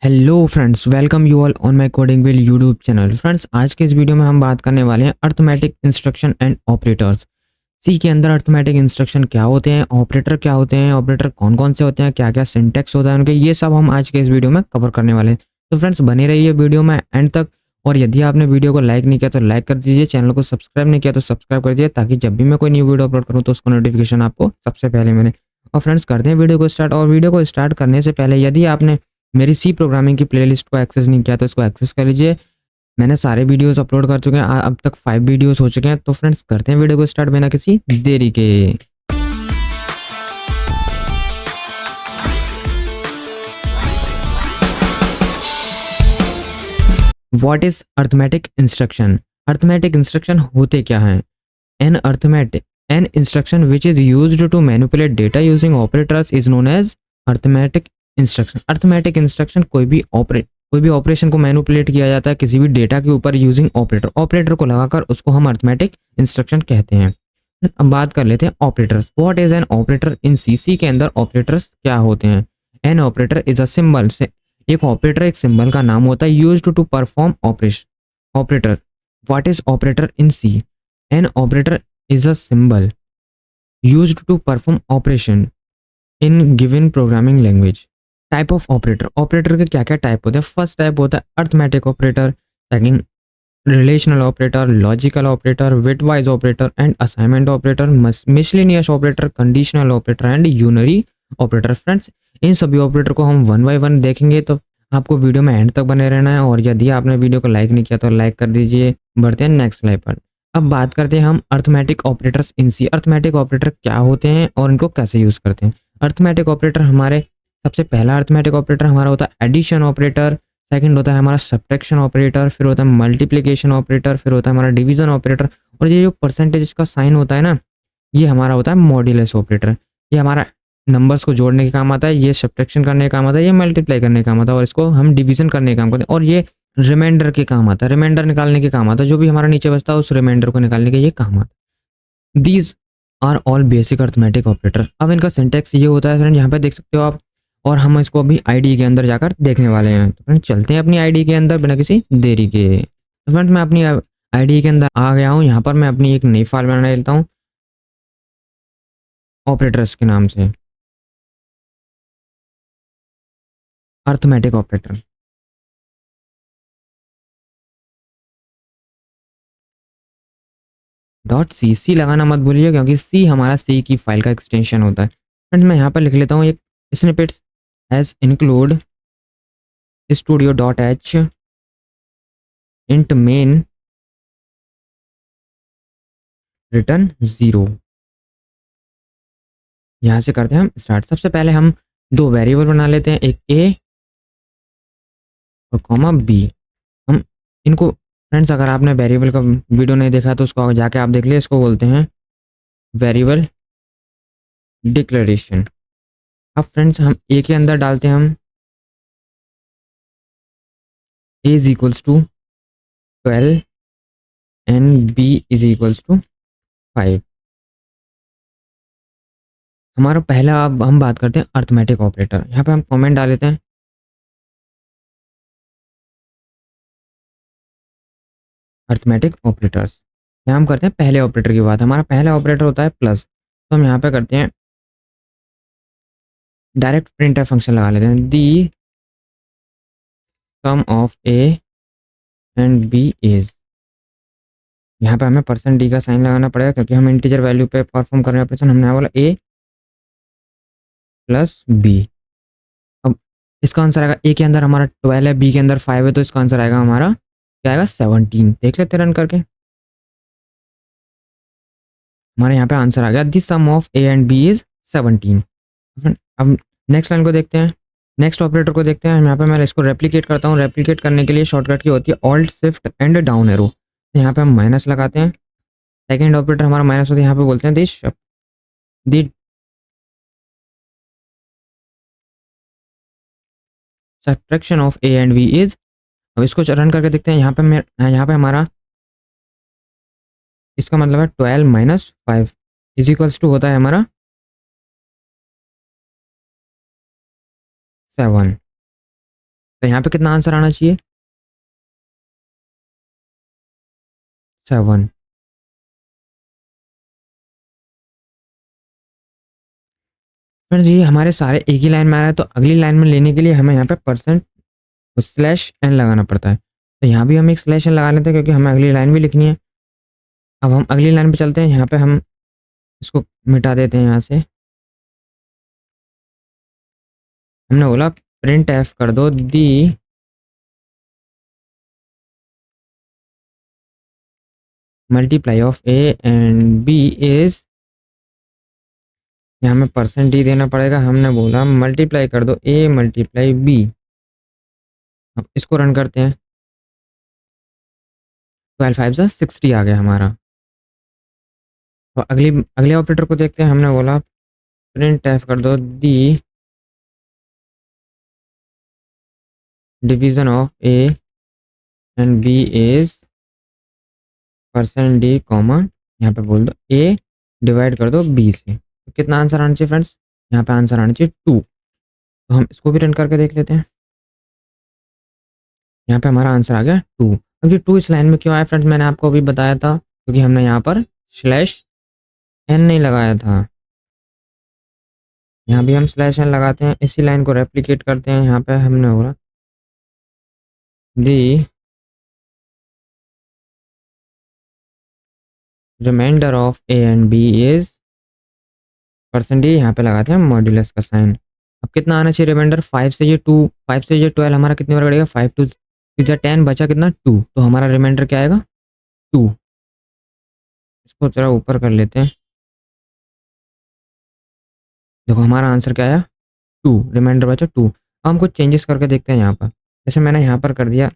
Hello friends, welcome you all on my coding will YouTube channel. Friends, आज के इस video में हम बात करने वाले हैं अर्थमेटिक इंस्ट्रक्शन एंड ऑपरेटर्स। सी के अंदर अर्थमेटिक इंस्ट्रक्शन क्या होते हैं, ऑपरेटर क्या होते हैं, ऑपरेटर कौन कौन से होते हैं, क्या क्या सिंटैक्स होता है उनके, ये सब हम आज के इस वीडियो में कवर करने वाले हैं। तो फ्रेंड्स, बने रहिए वीडियो में एंड तक। और यदि आपने वीडियो को लाइक नहीं किया तो लाइक कर दीजिए, चैनल को सब्सक्राइब नहीं किया तो सब्सक्राइब कर दीजिए, ताकि जब भी मैं कोई न्यू वीडियो अपलोड करूँ तो उसको नोटिफिकेशन आपको सबसे पहले मिले। और फ्रेंड्स, करते हैं वीडियो को स्टार्ट। और वीडियो को स्टार्ट करने से पहले यदि आपने मेरी सी प्रोग्रामिंग की प्लेलिस्ट को एक्सेस नहीं किया तो इसको एक्सेस कर लीजिए। मैंने सारे वीडियोस अपलोड कर चुके हैं, अब तक 5 वीडियोस हो चुके हैं। तो फ्रेंड्स, करते हैं वीडियो को स्टार्ट बिना किसी देरी के। What is arithmetic instruction? Arithmetic instruction होते क्या हैं? An instruction which is used to manipulate data using operators is known as arithmetic instruction. Arithmetic instruction कोई भी ऑपरेशन को मैनिपुलेट किया जाता है किसी भी डेटा के ऊपर यूजिंग ऑपरेटर को लगाकर, उसको हम अर्थमेटिक इंस्ट्रक्शन कहते हैं। अब बात कर लेते हैं operators. What is an operator in C के अंदर ऑपरेटर्स क्या होते हैं? An operator is a symbol से, एक ऑपरेटर एक सिंबल का नाम होता है, used to perform operation. Operator, what is operator in C? An operator is a symbol used to perform operation in given programming language. Type of operator, operator के क्या क्या टाइप होते हैं? फर्स्ट टाइप होता है arithmetic operator, second relational operator, logical operator, bitwise operator and assignment operator, miscellaneous operator, conditional operator and unary operator. Friends, इन सभी operator को हम वन बाय वन देखेंगे, तो आपको वीडियो में एंड तक बने रहना है। और यदि आपने वीडियो को लाइक नहीं किया तो लाइक कर दीजिए। बढ़ते हैं नेक्स्ट स्लाइड पर। अब बात करते हैं हम arithmetic operators in C. Arithmetic operator क्या होते हैं और इनको कैसे यूज करते हैं? अर्थमेटिक ऑपरेटर हमारे सबसे पहला अर्थमेटिक ऑपरेटर हमारा होता है एडिशन ऑपरेटर, सेकंड होता है हमारा सब्ट्रैक्शन ऑपरेटर, फिर होता है मल्टीप्लिकेशन ऑपरेटर, फिर होता है हमारा डिवीजन ऑपरेटर, और ये जो परसेंटेज का साइन होता है ना, ये हमारा होता है मॉड्यूलस ऑपरेटर। ये हमारा नंबर्स को जोड़ने के काम आता है, ये सब्ट्रैक्शन करने का काम आता है, ये मल्टीप्लाई करने का काम आता है, और इसको हम डिवीजन करने का काम करते हैं। और ये रिमाइंडर के काम आता है, रिमाइंडर निकालने के काम आता है, जो भी हमारा नीचे बचता है उस रिमाइंडर को निकालने के ये काम आता है। These are all basic arithmetic operator. अब इनका सिंटेक्स ये होता है फ्रेंड, यहाँ पे देख सकते हो आप, और हम इसको अभी आईडी के अंदर जाकर देखने वाले हैं। तो फ्रेंड, चलते हैं अपनी आईडी के अंदर बिना किसी देरी के। तो फ्रेंड, मैं अपनी आईडी के अंदर आ गया हूँ। यहाँ पर मैं अपनी एक नई फाइल बना लेता हूँ ऑपरेटर्स के नाम से, अर्थमेटिक ऑपरेटर। .cc लगाना मत भूलिए, क्योंकि सी हमारा सी की फाइल का एक्सटेंशन होता है। फ्रेंड, मैं यहाँ पर लिख लेता हूँ एक स्निपेट एज include studio.h int main return 0। यहाँ से करते हैं हम स्टार्ट। सबसे पहले हम दो वेरिएबल बना लेते हैं, एक ए और कॉमा बी। हम इनको, फ्रेंड्स, अगर आपने वेरिएबल का वीडियो नहीं देखा तो उसको जाके आप देख लिए। इसको बोलते हैं वेरिएबल डिक्लेरेशन। अब फ्रेंड्स, हम ए के अंदर डालते हैं हम a is equals to 12 and b is equals to 5। हमारा पहला, अब हम बात करते हैं अर्थमेटिक ऑपरेटर। यहाँ पे हम कमेंट डाल देते हैं अर्थमेटिक ऑपरेटर्स। यहाँ हम करते हैं पहले ऑपरेटर की बात। हमारा पहला ऑपरेटर होता है प्लस, तो हम यहाँ पे करते हैं डायरेक्ट प्रिंटफ फंक्शन लगा लेते हैं, the sum of A and B is. यहाँ पे हमें परसेंट डी का साइन लगाना पड़ेगा, क्योंकि हम इंटीजर वैल्यू पे परफॉर्म कर रहे हैं ऑपरेशन। हमने बोला ए प्लस बी। अब इसका आंसर आएगा, ए के अंदर हमारा 12 है, बी के अंदर 5 है, तो इसका आंसर आएगा हमारा क्या आएगा, 17। देख लेते रन करके। हमारे यहाँ पे आंसर आ गया, the sum of A and B is 17। अब नेक्स्ट लाइन को देखते हैं, नेक्स्ट ऑपरेटर को देखते हैं। हम यहाँ पे मैं इसको रेप्लिकेट करता हूँ। रेप्लिकेट करने के लिए शॉर्टकट की होती है alt shift and down arrow. यहाँ पे हम माइनस लगाते हैं, सेकेंड ऑपरेटर हमारा माइनस होता है, यहाँ पे बोलते हैं this the subtraction of A and B is. अब इसको रन करके देखते हैं। यहाँ पे हमारा, इसका मतलब है 12 माइनस 5 इज इक्वल्स टू होता है हमारा 7। तो यहाँ पे कितना आंसर आना चाहिए? 7। फ्रेंड्स ये हमारे सारे एक ही लाइन में आ रहा है, तो अगली लाइन में लेने के लिए हमें यहाँ पे परसेंट स्लैश एन लगाना पड़ता है। तो यहाँ भी हम एक स्लैश एन लगा लेते हैं क्योंकि हमें अगली लाइन भी लिखनी है। अब हम अगली लाइन पे चलते हैं, यहाँ पे हम इसको मिटा देते हैं यहाँ से। हमने बोला प्रिंट एफ कर दो the multiply of A and B is, यहाँ में परसेंट डी देना पड़ेगा। हमने बोला मल्टीप्लाई कर दो ए मल्टीप्लाई बी। अब इसको रन करते हैं, 12 5 से 60 आ गया हमारा। तो अगले ऑपरेटर को देखते हैं। हमने बोला प्रिंट एफ कर दो the division of A and B is percent D comma, यहाँ पे बोल दो ए डिवाइड कर दो बी से। तो कितना आंसर आना चाहिए फ्रेंड्स? यहाँ पे आंसर आना चाहिए 2। तो हम इसको भी रन करके देख लेते हैं। यहाँ पे हमारा आंसर आ गया 2। अब ये 2 इस लाइन में क्यों आया फ्रेंड्स? मैंने आपको अभी बताया था, क्योंकि हमने यहाँ पर स्लैश एन नहीं लगाया था। यहाँ भी हम स्लैश एन लगाते हैं, इसी लाइन को रेप्लिकेट करते हैं। यहाँ पे हमने बोला the remainder of A and B is percent D, यहाँ पे लगाते हैं मॉड्यूलस का साइन। अब कितना आना चाहिए रिमाइंडर? 5 से ये 2, 5 से ये 12 हमारा कितने बार कटेगा? 5 2 10 बचा कितना? 2। तो हमारा रिमाइंडर क्या आएगा? 2। इसको जरा ऊपर कर लेते हैं। देखो हमारा आंसर क्या आया? 2। रिमाइंडर बचा 2। अब हम कुछ चेंजेस करके देखते हैं यहाँ पर। जैसे मैंने यहाँ पर कर दिया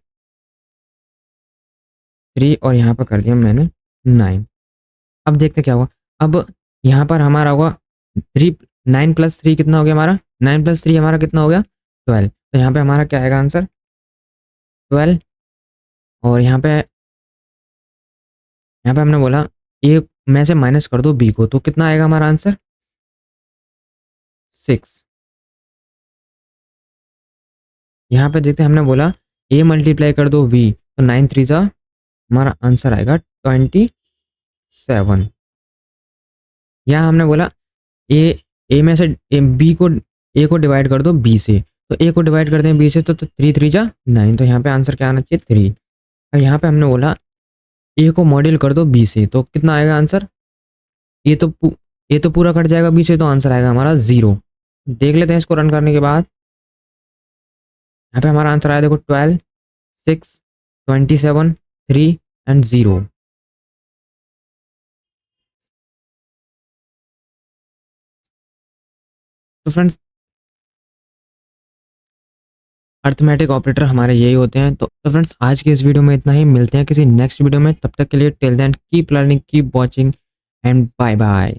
3 और यहाँ पर कर दिया मैंने 9। अब देखते क्या हुआ। अब यहाँ पर हमारा होगा 3, 9 प्लस 3 कितना हो गया हमारा? 9 प्लस 3 हमारा कितना हो गया? 12। तो यहाँ पे हमारा क्या आएगा आंसर? 12। और यहाँ पे हमने बोला ए में से माइनस कर दो बी को, तो कितना आएगा हमारा आंसर? 6। यहाँ पे देखते हैं, हमने बोला ए मल्टीप्लाई कर दो वी, तो 9 3 सा हमारा आंसर आएगा 27। यहाँ हमने बोला ए में से बी को ए को डिवाइड कर दो बी से, तो ए को डिवाइड कर दें बी से, तो 3 3 जा 9। तो यहाँ पे आंसर क्या आना चाहिए? 3। अब यहाँ पे हमने बोला ए को मॉड्यूल कर दो बी से, तो कितना आएगा आंसर? ये तो पूरा कट जाएगा बी से, तो आंसर आएगा हमारा 0। देख लेते हैं इसको रन करने के बाद। यहाँ पे हमारा आंसर आया देखो 12 6 27 3 एंड 0। तो फ्रेंड्स अर्थमेटिक ऑपरेटर हमारे यही होते हैं। तो फ्रेंड्स आज के इस वीडियो में इतना ही। मिलते हैं किसी नेक्स्ट वीडियो में, तब तक के लिए till then keep learning keep watching and bye bye.